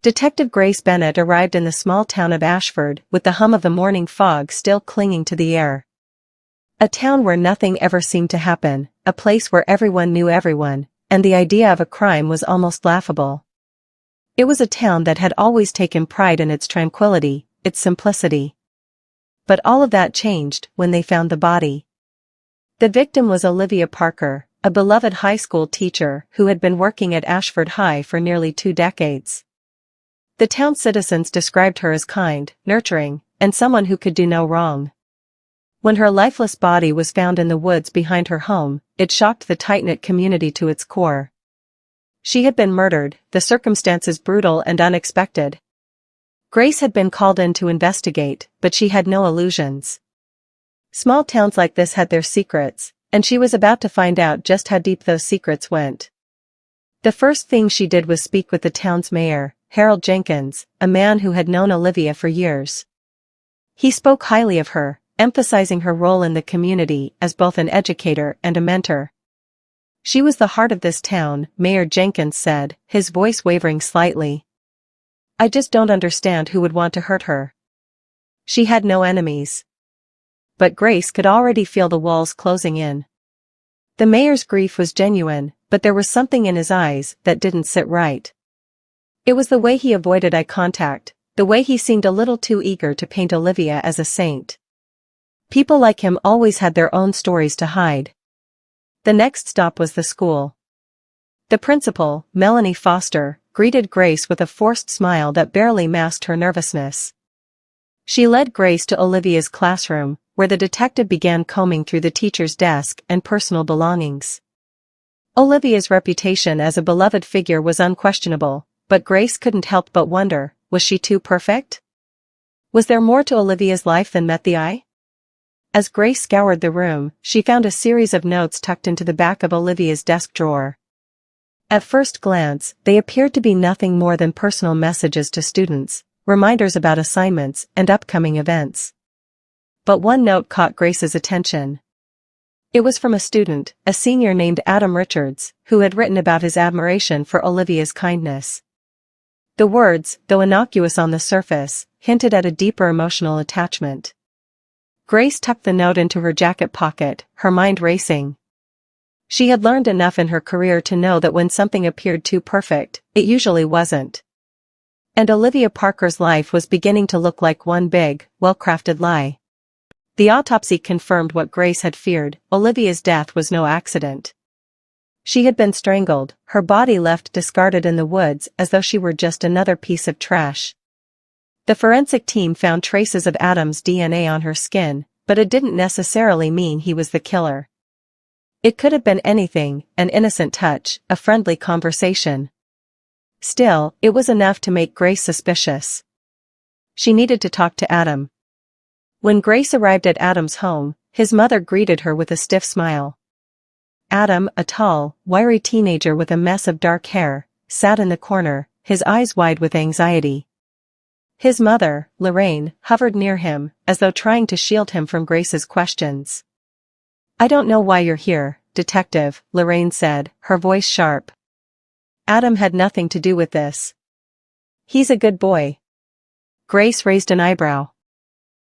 Detective Grace Bennett arrived in the small town of Ashford with the hum of the morning fog still clinging to the air. A town where nothing ever seemed to happen, a place where everyone knew everyone, and the idea of a crime was almost laughable. It was a town that had always taken pride in its tranquility, its simplicity. But all of that changed when they found the body. The victim was Olivia Parker, a beloved high school teacher who had been working at Ashford High for nearly 2 decades. The town's citizens described her as kind, nurturing, and someone who could do no wrong. When her lifeless body was found in the woods behind her home, it shocked the tight-knit community to its core. She had been murdered, the circumstances brutal and unexpected. Grace had been called in to investigate, but she had no illusions. Small towns like this had their secrets, and she was about to find out just how deep those secrets went. The first thing she did was speak with the town's mayor, Harold Jenkins, a man who had known Olivia for years. He spoke highly of her, emphasizing her role in the community as both an educator and a mentor. "She was the heart of this town," Mayor Jenkins said, his voice wavering slightly. "I just don't understand who would want to hurt her. She had no enemies." But Grace could already feel the walls closing in. The mayor's grief was genuine, but there was something in his eyes that didn't sit right. It was the way he avoided eye contact, the way he seemed a little too eager to paint Olivia as a saint. People like him always had their own stories to hide. The next stop was the school. The principal, Melanie Foster, greeted Grace with a forced smile that barely masked her nervousness. She led Grace to Olivia's classroom, where the detective began combing through the teacher's desk and personal belongings. Olivia's reputation as a beloved figure was unquestionable, but Grace couldn't help but wonder, was she too perfect? Was there more to Olivia's life than met the eye? As Grace scoured the room, she found a series of notes tucked into the back of Olivia's desk drawer. At first glance, they appeared to be nothing more than personal messages to students, reminders about assignments and upcoming events. But one note caught Grace's attention. It was from a student, a senior named Adam Richards, who had written about his admiration for Olivia's kindness. The words, though innocuous on the surface, hinted at a deeper emotional attachment. Grace tucked the note into her jacket pocket, her mind racing. She had learned enough in her career to know that when something appeared too perfect, it usually wasn't. And Olivia Parker's life was beginning to look like one big, well-crafted lie. The autopsy confirmed what Grace had feared: Olivia's death was no accident. She had been strangled, her body left discarded in the woods as though she were just another piece of trash. The forensic team found traces of Adam's DNA on her skin, but it didn't necessarily mean he was the killer. It could have been anything, an innocent touch, a friendly conversation. Still, it was enough to make Grace suspicious. She needed to talk to Adam. When Grace arrived at Adam's home, his mother greeted her with a stiff smile. Adam, a tall, wiry teenager with a mess of dark hair, sat in the corner, his eyes wide with anxiety. His mother, Lorraine, hovered near him, as though trying to shield him from Grace's questions. "I don't know why you're here, Detective," Lorraine said, her voice sharp. "Adam had nothing to do with this. He's a good boy." Grace raised an eyebrow.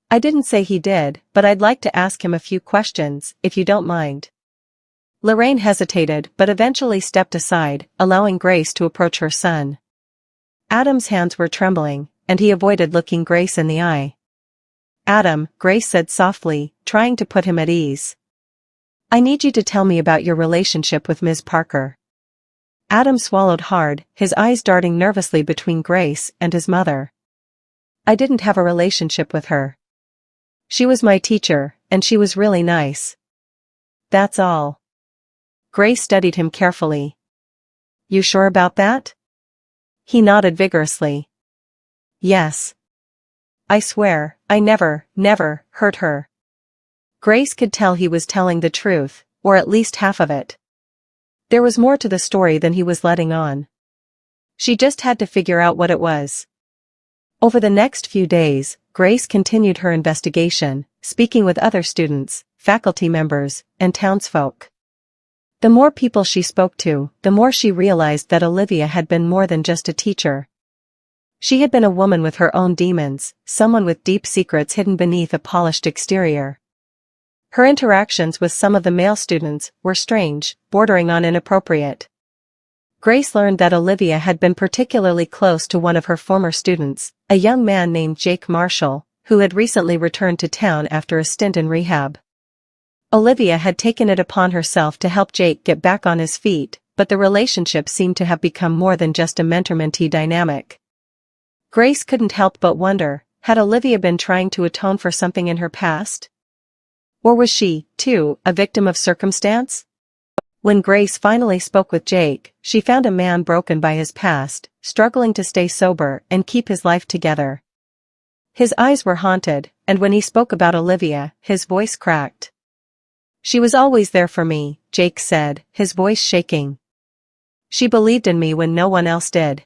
"I didn't say he did, but I'd like to ask him a few questions, if you don't mind." Lorraine hesitated but eventually stepped aside, allowing Grace to approach her son. Adam's hands were trembling, and he avoided looking Grace in the eye. "Adam," Grace said softly, trying to put him at ease. "I need you to tell me about your relationship with Ms. Parker." Adam swallowed hard, his eyes darting nervously between Grace and his mother. "I didn't have a relationship with her. She was my teacher, and she was really nice. That's all." Grace studied him carefully. "You sure about that?" He nodded vigorously. "Yes. I swear, I never hurt her." Grace could tell he was telling the truth, or at least half of it. There was more to the story than he was letting on. She just had to figure out what it was. Over the next few days, Grace continued her investigation, speaking with other students, faculty members, and townsfolk. The more people she spoke to, the more she realized that Olivia had been more than just a teacher. She had been a woman with her own demons, someone with deep secrets hidden beneath a polished exterior. Her interactions with some of the male students were strange, bordering on inappropriate. Grace learned that Olivia had been particularly close to one of her former students, a young man named Jake Marshall, who had recently returned to town after a stint in rehab. Olivia had taken it upon herself to help Jake get back on his feet, but the relationship seemed to have become more than just a mentor-mentee dynamic. Grace couldn't help but wonder, had Olivia been trying to atone for something in her past? Or was she, too, a victim of circumstance? When Grace finally spoke with Jake, she found a man broken by his past, struggling to stay sober and keep his life together. His eyes were haunted, and when he spoke about Olivia, his voice cracked. "She was always there for me," Jake said, his voice shaking. "She believed in me when no one else did.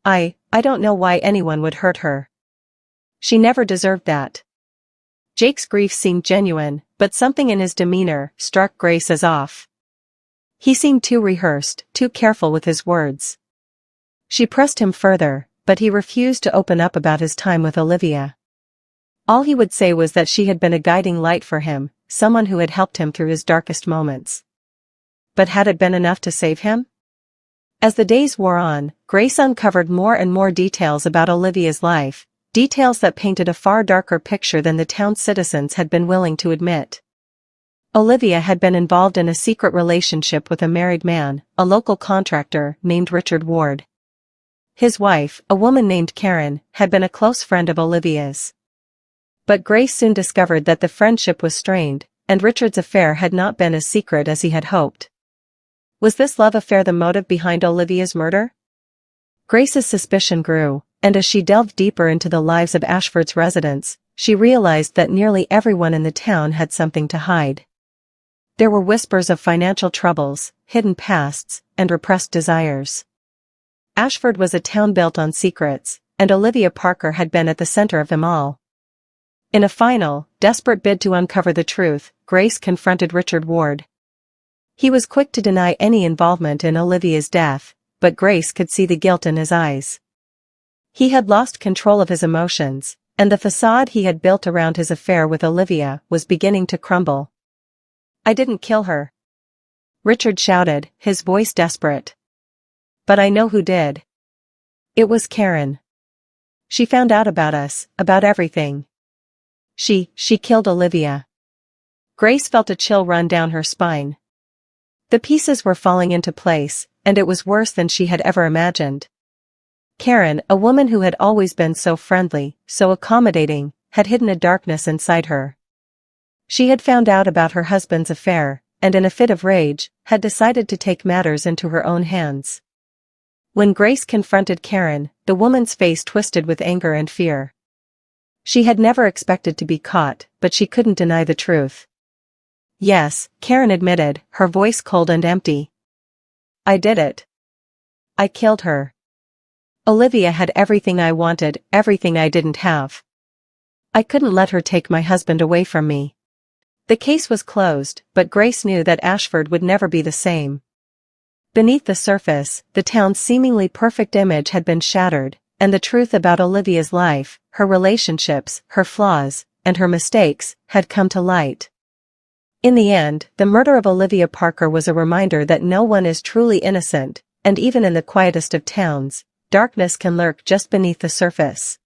I don't know why anyone would hurt her. She never deserved that." Jake's grief seemed genuine, but something in his demeanor struck Grace as off. He seemed too rehearsed, too careful with his words. She pressed him further, but he refused to open up about his time with Olivia. All he would say was that she had been a guiding light for him, someone who had helped him through his darkest moments. But had it been enough to save him? As the days wore on, Grace uncovered more and more details about Olivia's life, details that painted a far darker picture than the town's citizens had been willing to admit. Olivia had been involved in a secret relationship with a married man, a local contractor named Richard Ward. His wife, a woman named Karen, had been a close friend of Olivia's. But Grace soon discovered that the friendship was strained, and Richard's affair had not been as secret as he had hoped. Was this love affair the motive behind Olivia's murder? Grace's suspicion grew, and as she delved deeper into the lives of Ashford's residents, she realized that nearly everyone in the town had something to hide. There were whispers of financial troubles, hidden pasts, and repressed desires. Ashford was a town built on secrets, and Olivia Parker had been at the center of them all. In a final, desperate bid to uncover the truth, Grace confronted Richard Ward. He was quick to deny any involvement in Olivia's death, but Grace could see the guilt in his eyes. He had lost control of his emotions, and the facade he had built around his affair with Olivia was beginning to crumble. "I didn't kill her," Richard shouted, his voice desperate. "But I know who did. It was Karen. She found out about us, about everything. She killed Olivia." Grace felt a chill run down her spine. The pieces were falling into place, and it was worse than she had ever imagined. Karen, a woman who had always been so friendly, so accommodating, had hidden a darkness inside her. She had found out about her husband's affair, and in a fit of rage, had decided to take matters into her own hands. When Grace confronted Karen, the woman's face twisted with anger and fear. She had never expected to be caught, but she couldn't deny the truth. "Yes," Karen admitted, her voice cold and empty. "I did it. I killed her. Olivia had everything I wanted, everything I didn't have. I couldn't let her take my husband away from me." The case was closed, but Grace knew that Ashford would never be the same. Beneath the surface, the town's seemingly perfect image had been shattered, and the truth about Olivia's life, her relationships, her flaws, and her mistakes, had come to light. In the end, the murder of Olivia Parker was a reminder that no one is truly innocent, and even in the quietest of towns, darkness can lurk just beneath the surface.